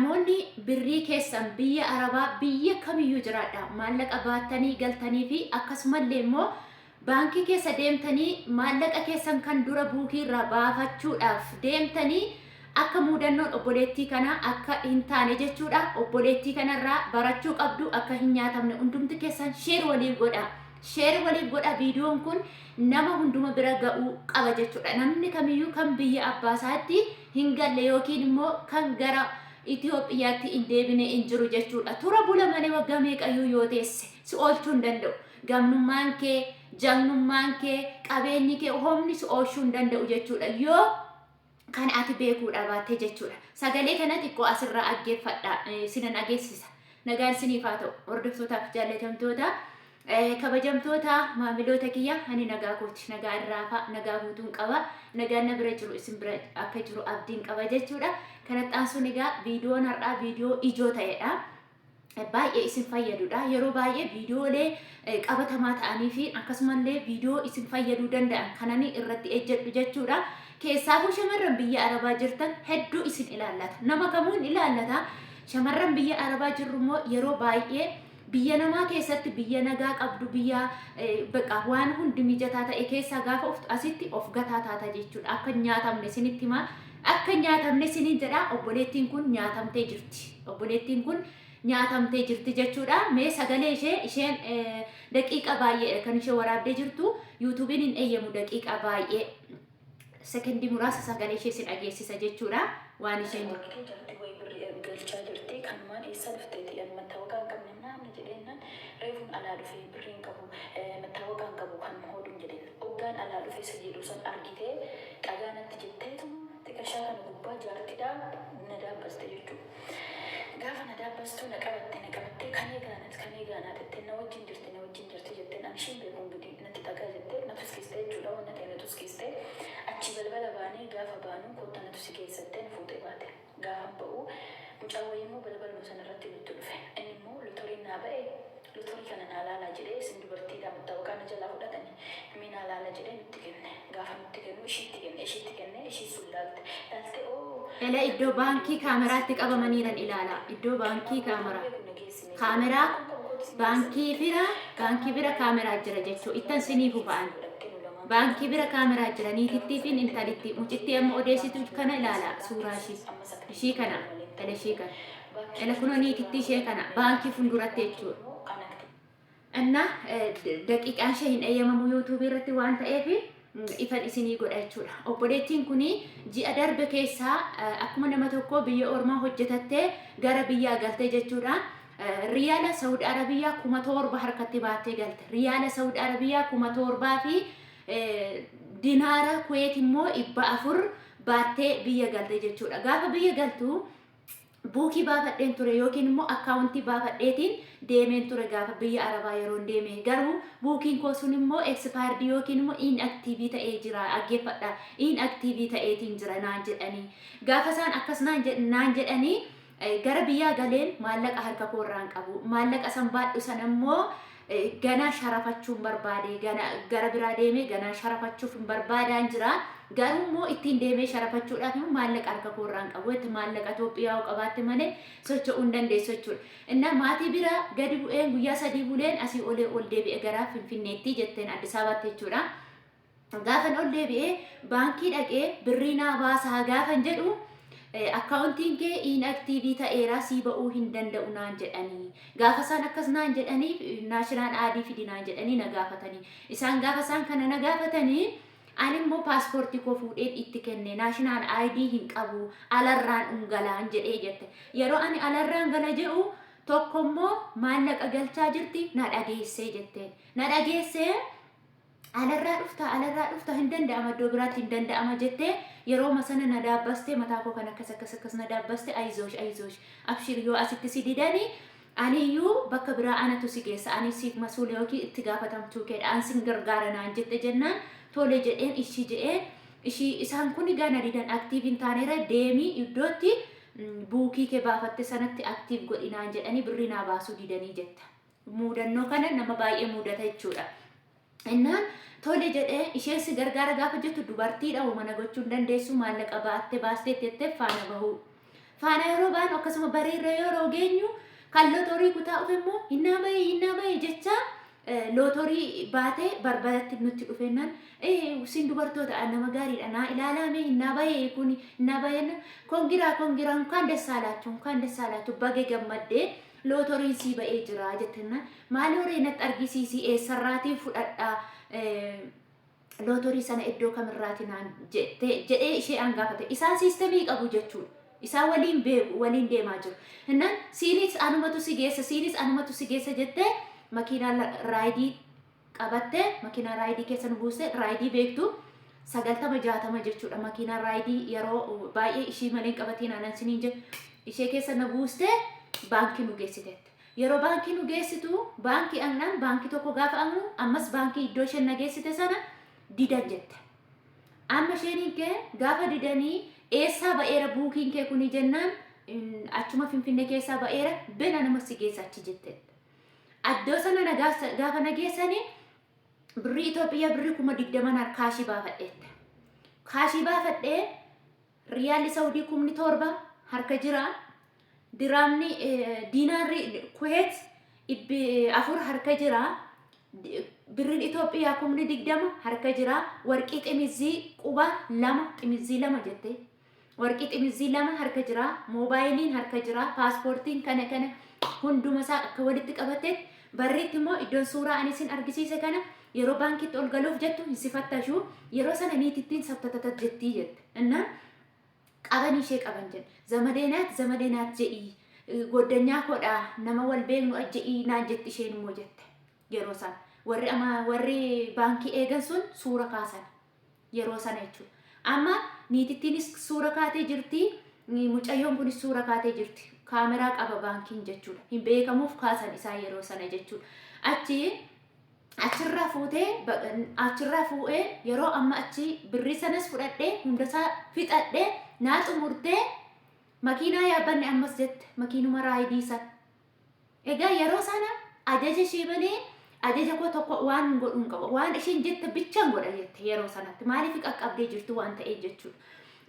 namoonni birrii keessan biyya arabaa biyya kamiyyuu jiraadha maallaqa baattanii galtanii fi akkasumallee immoo baankii keessa deemtanii maallaqa keessan kan dura buukii irraa baafachuudhaaf deemtanii akka muudannoon obboleettii kana akka hin taane jechuudha. Obboleettii kanarraa barachuu qabdu akka hin nyaatamne hundumti keessan sheer waliif godha. Sheer waliif godha. Viidiyoon kun nama hunduma bira ga'uu qaba jechuudha. Namni kamiyyuu kan biyya abbaasaatti hin galle yookiin immoo kan gara Itoophiyaatti hin deebine hin jiru jechuudha. Tura bula malee waggaa meeqayyuu yoo teesse si oolchuu hin danda'u. Gamnummaan kee, jagnummaan kee, qabeenyi kee homni si oolchuu hin danda'u jechuudha. Yoo kan ati beekuudha baatte jechuudha. Sagalee kana xiqqoo asirraa dhaggeeffadha sinan ageessisa. Nagaan siniif haa ta'u. Hordoftootaaf jaallatamtoota kabajamtoota maamiloota kiyya ani nagaa kooti. Nagaa irraafa nagaa guutuun qaba. Nagaan na bira jiru isin bira akka jiru abdiin qaba jechuudha. Kanatti aansuun egaa viidiyoon har'aa viidiyoo ijoo ta'edha. Baay'ee isin fayyadudha. Yeroo baay'ee viidiyoolee qabatamaa ta'anii fi akkasumallee viidiyoo isin fayyaduu danda'an kanani irratti ejjedhu jechuudha. Keessaafuu shamarran biyya arabaa jirtan hedduu isin ilaallata. Nama kamuun ilaallata. Shamarran biyya arabaa jirru immoo yeroo baay'ee biyya namaa keessatti biyya nagaa qabdu biyya baqa waan hundi mijataa ta'e keessaa gaafa uftu asitti of gataa taata jechuudha. Akka nyaatamne isinitti himaa. Akka nyaatamne isiniin jedha. Obboleettiin kun nyaatamtee jirti. Obboleettiin kun nyaatamtee jirti jechuudha. Mee sagalee isheen daqiiqa baay'ee kan ishee waraabdee jirtu yuutuubiin hin eeyyamu daqiiqa baay'ee sekendi muraasa sagalee ishee sin dhageessisa jechuudha. Waan isheen galchaa jirti kanumaan eessa dhufteeti mattaawaqaa hin qabne namni jedheennan reefuun alaa dhufee birriin qabu mattaawaqaa hin qabu kan hoodun jedheen hoggaan alaa dhufee isa jedhu san argitee dhagaanatti jetteetu xiqqashaa kana gubbaa jaartidhaa na daabbaste jechuudha. Gaafa na daabbastu na qabatte kan eegaanaa jettee na wajjin jirti jettee an ishiin beekuun gadi natti dhagaa jettee na tuskiste jechuudha. Wanna ta'e na tuskiste achi balbala baanee gaafa baanuu kotta na tusi keessatti na fuutee baate gaafa ba'u mucaa wayiimmoo balbaluma sanarratti nutti dhufe inni immoo lutoriin naa ba'e lutorii kana naa laalaa jedhee isin dubartiidhaa mattaawaqaa na jalaa fudhatanii himii naa laalaa jedhee nutti kenne gaafa nutti kennu ishiitti kenne ishii sun laalte Ela iddoo baankii kaameraatti qabamaniiran ilaala. Iddoo baankii kaameraa baankii bira kaameraa jira jechuudha. Ittan siniifu ba'an. Baankii bira kaameraa jira niitittii fi intalitti mucitti amma odeessitu kana ilaala suuraa ishii kana ela ishii kana ela kunoo niitittii ishee kana baankii funduratti jechuudha. Inna daqiiqaan ishee hin eeyyamamu yuutuubii irratti waan ta'eef ifan isinii godha jechuudha. Obboleettiin kuni ji'a darbe keessaa akkuma nama tokko biyya ormaa hojjetattee gara biyyaa galte jechuudha. Riyaala Saudi Arabiyaa 7,000 harkatti baattee galte. Riyaala Saudi Arabiyaa 7,000 fi dinaara Kuwait immoo 400 baattee biyya galte jechuudha. Gaafa biyya galtu buukii baafadheen ture yookiin immoo akkaawuntii baafadheetiin deemeen ture gaafa biyya arabaa yeroo deeme garuu buukiin koo sun immoo expired yookiin immoo inactive ta'ee jira dhaggeeffadha inactive ta'eetiin jira naan jedhanii gaafa isaan akkas naan jedhanii gara biyyaa galeen maallaqa harka koorraan qabu maallaqa san baadhu san immoo gana sharafachuun barbaade gara biraa deemee gana sharafachuuf barbaadaan jira garuu immoo ittiin deemee sharafachuudhaaf maallaqa harka koorraan qabu itti maallaqa Itoophiyaa qabaatte malee socho'uu hin dandeessu jechuudha. Inna maatii bira gadi bu'een guyyaa 3 buleen asii olee ol deebi'e gara Finfinneetti jetteen Addis Ababaatti jechuudha. Gaafan ol deebi'ee baankii dhaqee birrii naa baasaa gaafan jedhu akkaawuntiin kee inactive ta'eera sii ba'uu hin danda'u naan jedhanii gaafa isaan akkas naan jedhanii naashinaal aadii fidi naan jedhanii na gaafatanii isaan gaafa isaan kana na gaafatanii ani immoo paaspoortii koo fuudheen itti kenne naashinaal aadii hin qabu alarraan ungalaan jedhee jette yeroo ani alarraan gala jedhu tokko immoo maallaqa galchaa jirti na dhageessee jetteen na dhageessee alarraa dhufta hin danda'ama iddoo biraatti hin danda'ama jettee yeroo masana na daabbaste mataa koo kan akkas na daabbaste ayizoosh abshir yoo asitti si didanii aniyyuu bakka biraa anatu si geessa ani siif masuula yookiin itti gaafatamtuu keedha an sin gargaara naan jette jennaan tole jedheen ishii isaan kun gana didan aktiiv hin taaneera deemii iddootti buukii kee baafatte sanatti aktiiv godhinaan jedhanii birrii naa baasuu didanii jetta. Muudannoo kana nama baay'ee muudata jechuudha. Innaan tole jedhee isheen si gargaara gaafa jettu dubartiidha mana gochuu hin dandeessu maallaqa baattee baastee jettee faana bahu. faana yeroo baanu akkasuma bareerra yeroo geenyu kan lootorii kutaa dhufe immoo hinnaa bahee jecha lootorii baatee barbadatti nutti dhufennaan sin dubartoota nama gaariidha naa ilaalame hinnaa bahee kun hinnaa bahee kongiraan kan dessaalaachu bagee gammaddee lootoriin sii ba'ee jira jettennaan maali horee natti argisiisii eessarraatiin fudhadhaa lootorii sana iddoo kamirraati naan jedhee ishee angaafate isaan siistemii qabu jechuudha. Isaan waliin beeku waliin deemaa jiru. Innaan siinis anumatu si geessa jettee makiinaa raayidii qabattee makiinaa raayidii keessa nu buuste raayidii beektu 90-60 jechuudha. Makiinaa raayidii yeroo baay'ee ishii malee qabatiin aanan siniin jedhu ishee keessa nu buuste baankii nu geessiteetti. Yeroo baankii nu geessitu baankii annaan baankii tokko gaafa amnu ammas baankii iddoo isheen na geessite sana didan jette. Amma isheen kee gaafa didanii eessaa ba'eera buukiin kee kuni jennaan achuma Finfinnee keessaa ba'eera bena nama si geessa achi jette. Addoo sana gaafa nageessanii birrii Itoophiyaa birrii 20,000 kaashii baafadheette. Kaashii baafadhee riyaalli Saawudii 17,000 harka jira. Diraamni diinaarri Kuwait 4 harka jira. Birriin Itoophiyaa 20,000 harka jira. Warqii ximizii quba 2 ximizii 2 jette. Warqii ximizii 2 harka jira. Moobaayiliin harka jira. Paaspoortiin kana hunduma isaa akka walitti qabateet barreetti immoo iddoon suuraa ani isin argisiise kana yeroo baankitti ol galuuf jettu hin sifattashu yeroo sana niitittiin sabtatatat jettii jette. Innaan qaban ishee qaban jedhe. Zamadeenaat jedhii goddanyaa kodhaa nama wal beeknu jedhii naan jetti isheen immoo jette. Yeroo sana warri baankii eegan sun suura kaasan yeroo sana jechuudha. Amma niitittiinis suura kaatee jirti. Mucayyoon kunis suura kaatee jirti. Kaameraa qaba baankiin jechuudha. Hin beekamuuf kaasan isaa yeroo sana jechuudha. Achirraa fuudhee yeroo amma achi birrii sanas fudhadhee hundasaa fixadhee naa xumurtee makiinaa yaabbanne ammas jette makiinuma raayidii sana. Egaa yeroo sana ajaja ishee malee ajaja koo tokko waan godhuun qaba. Waan isheen jette bichaan godha jette yeroo sanatti. Maaliif qaqqabdee jirtu waan ta'eef jechuudha.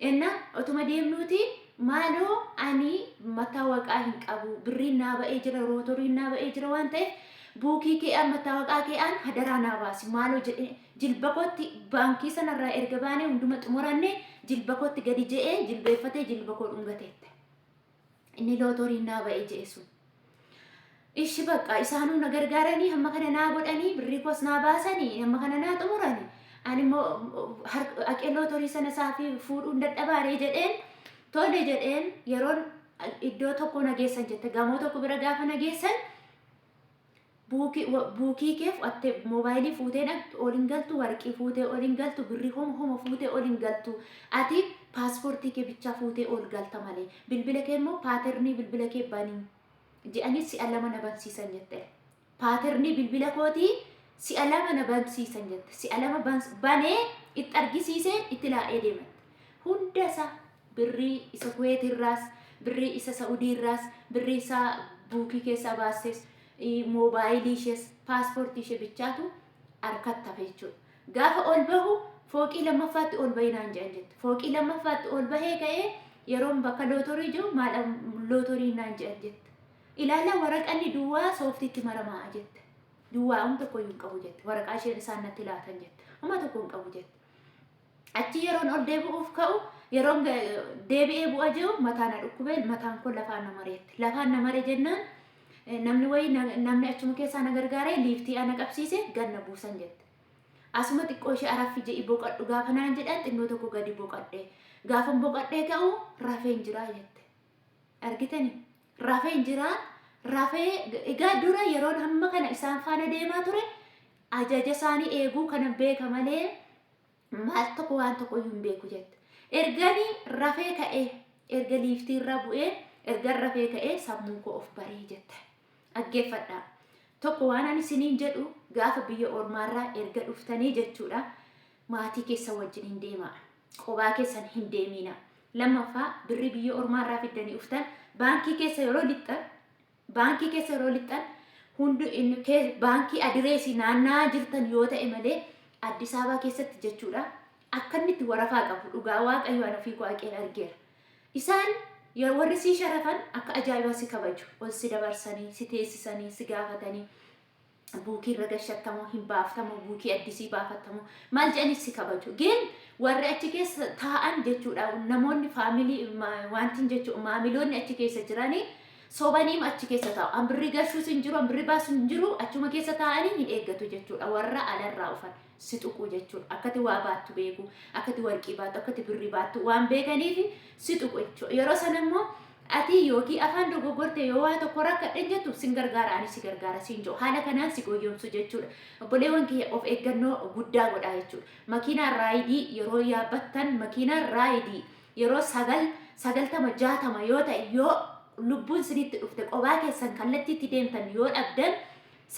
Enna otuma deemnuuti maaloo ani mataawaqaa hin qabu birriin naa ba'ee jira lootoriin naa ba'ee jira waan ta'eef buukii kee mataawaqaa kee hadaraa naa baasi maaloo jedhee jilba kootti baankii sanarraa erga baanee hunduma xumuranne jilba kootti gadi je'ee jilbeeffatee jilba koo dhungateette. Inni lootoriin naa ba'ee je'e sun. Ishi bakka isaanuu na gargaaranii hamma kana naa godhanii birrii koos naa baasanii hamma kana naa xumuranii. Ani immoo aqee lootorii sana saafii fuudhuun dadhabaaree jedheen tole jedheen yeroon iddoo tokko nageessan jette gamoo tokko bira gaafa nageessan buukii kee fudhattee moobaayilii fuutee oliin galtu warqii fuutee oliin galtu birrii homa fuutee oliin galtu ati paaspoortii kee bichaa fuutee ol galta malee bilbila kee immoo paaternii bilbila kee banii jedhanii si'a 2 na bansiisan jette. Paaternii bilbila kootii si'a 2 na bansiisan jette. Si'a 2 banee itti argisiiseen itti laa'ee deemate. Hunda isaa birrii isa Kuweetirraas, birrii isa Saa'udiirraas, birrii isa buukii keessaa baases, moobaayilii ishees, paaspoortii ishee bichaatu harkatti hafe jechuudha. Gaafa ol bahu fooqii lammaffaatti ol bahee jedhan jette. Fooqii lammaffaatti ol bahee ka'ee yeroon bakka lootorii jiru maadha lootorii naan jedhan jette. Ilaala waraqanni duwwaa sooftiitti maramaa jette. Duwwaa tokko hin qabu jette. Waraqaa isheen isaan natti laatan jette. Amma tokko hin qabu jette. Achi yeroon ol deebi'uuf ka'u yeroon deebi'ee bu'a jiru mataan na dhukkubee mataan kun lafaan na mareetti. Lafaan na maree jennaan namni achuma keessaa na gargaaree liiftii ana qabsiise ganna buusan jette. Asuma xiqqoo ishee araffi jedhi boqadhu gaafa naan jedhan xinnoo tokko gadi boqadhee. Gaafa boqadhee ka'u rafeen jiraa jette. Argitani? Rafeen jiraa. Rafee egaa dura yeroon hamma kana isaan faana deemaa ture ajaja isaanii eeguu kana beeka malee maal tokko waan tokko hin beeku jette. Erganii rafee ka'ee erga liiftiirra bu'ee erga rafee ka'ee sammuu koo of baree jette. Dhaggeeffadhaa. Tokko waan ani isiniin jedhu gaafa biyya ormaarraa erga dhuftanii jechuudha maatii keessa wajjin hin deemaa. Qobaa keessan hin deemina. Lammaffaa birri biyya ormaarraa fiddanii dhuftan baankii keessa yeroo lixxan hundi baankii adireesii naannaa jirtan yoo ta'e malee Addis Ababa keessatti jechuudha akka inni itti warafaa qabu dhugaa waaqayyo ana fi waaqeen argeera. Isaan warri si sharafan akka ajaa'iba si kabaju ol si dabarsanii si teessisanii si gaafatanii buukii irra gashattamu hin baaftamu buukii addisii baafatamu maal jedhanii si kabaju gin warri achi keessa taa'an jechuudha namoonni faamilii wantin jechuudha maamiloonni achi keessa jiranii sobaniim achi keessa taa'u ambirri gashuus hin jiru ambirri baasuus hin jiru achuma keessa taa'anii hin eeggatu jechuudha warra alarraa ufan si tuqu jechuudha akkati waa baattu beeku akkati warqii baattu akkati birrii baattu waan beekaniif si tuqu jechuudha yeroo sana immoo ati yookiin afaan dogoggorte yoo waa tokko rakkadhen jettu sin gargaara ani si gargaara siin jiru haala kanaan si goyyomsu jechuudha obboleewwan kiyya of eeggannoo guddaa godhaa jechuudha makiinaan raayidii yeroo yaabbattan makiinaan raayidii yeroo 90-60 yoo ta'e yoo lubbuun sinitti dhufte qobaa keessan kallattiitti deemtan yoo dhabdan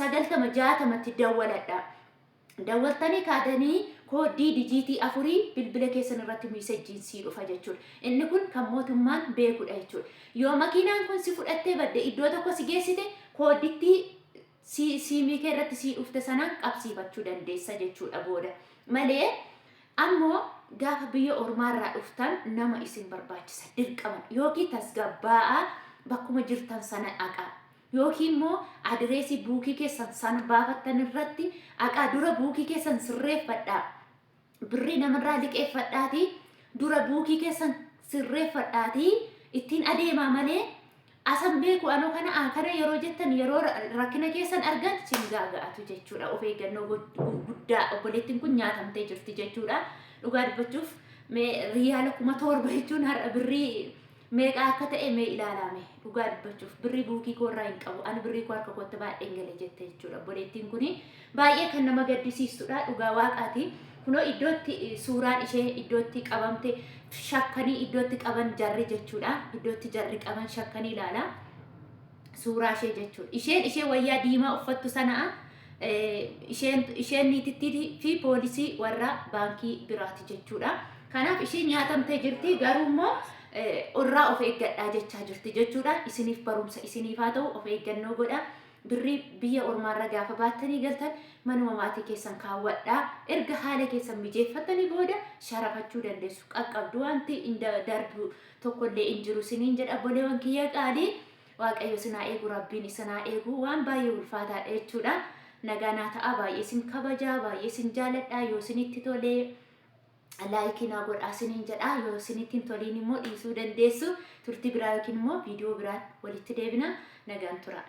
90-60tti dawwaladha dawwaltanii kaatanii koodii dijiitii 4 bilbila keessan irratti miisejjiin sii dhufa jechuudha. Inni kun kan mootummaan beekudha jechuudha. Yoo makiinaan kun si fudhattee badde iddoo tokko si geessite kooditti siimii kee irratti sii dhufte sanaan qabsiifachuu dandeessa jechuudha booda. Malee ammoo gaafa biyya ormaarraa dhuftan nama isin barbaachisa dirqaman yookiin tasgabbaa'aa bakkuma jirtan sana dhaqaa. Yookiin immoo adireesii buukii keessan san baafattan irratti dhaqaa dura buukii keessan sirreeffadhaa. Birrii namarraa liqeeffadhaati dura buukii keessan sirreeffadhaati ittiin adeemaa malee asan beeku anoo kana yeroo jettan yeroo rakkina keessan argan sin gaaga'atu jechuudha of eeggannoo guddaa obboleettiin kun nyaatamtee jirti jechuudha dhugaa dubbachuuf mee riyaala 7,000 jechuun har'a birrii meeqa akka ta'e mee ilaalame dhugaa dubbachuuf birrii buukii koorraa hin qabu ani birrii koo harka kootti baadheen gale jette jechuudha obboleettiin kuni baay'ee kan nama gaddisiistudha dhugaa waaqaati kunoo iddootti suuraan ishee iddootti qabamte shakkanii iddootti qaban jarri jechuudha iddootti jarri qaban shakkanii ilaala suuraa ishee jechuudha ishee wayyaa diimaa uffattu sanaa isheen niitittii fi poolisii warra baankii biraati jechuudha kanaaf ishee nyaatamtee jirti garuu immoo irraa of eeggadhaa jechaa jirti jechuudha isiniif barumsa isiniif haa ta'u of eeggannoo godhaa birrii biyya ormaarra gaafa baattanii galtan manuma maatii keessan kaawwadhaa erga haala keessan mijeeffatanii booda sharafachuu dandeessu qaqqabdu wanti darbu tokkollee hin jiru siniin jedha obboleewwan kiyya qaalii waaqayyo sinaa eegu rabbiin isinaa eegu waan baay'ee ulfaataadha jechuudha nagaa naa ta'a baay'ee sin kabajaa baay'ee sin jaaladhaa yoo sinitti tolee laayikii godhaa siniin jedha yoo sinitti toliin immoo dhiisuu dandeessu turtii biraa yookiin immoo viidiyoo biraan walitti deebina nagaan tura.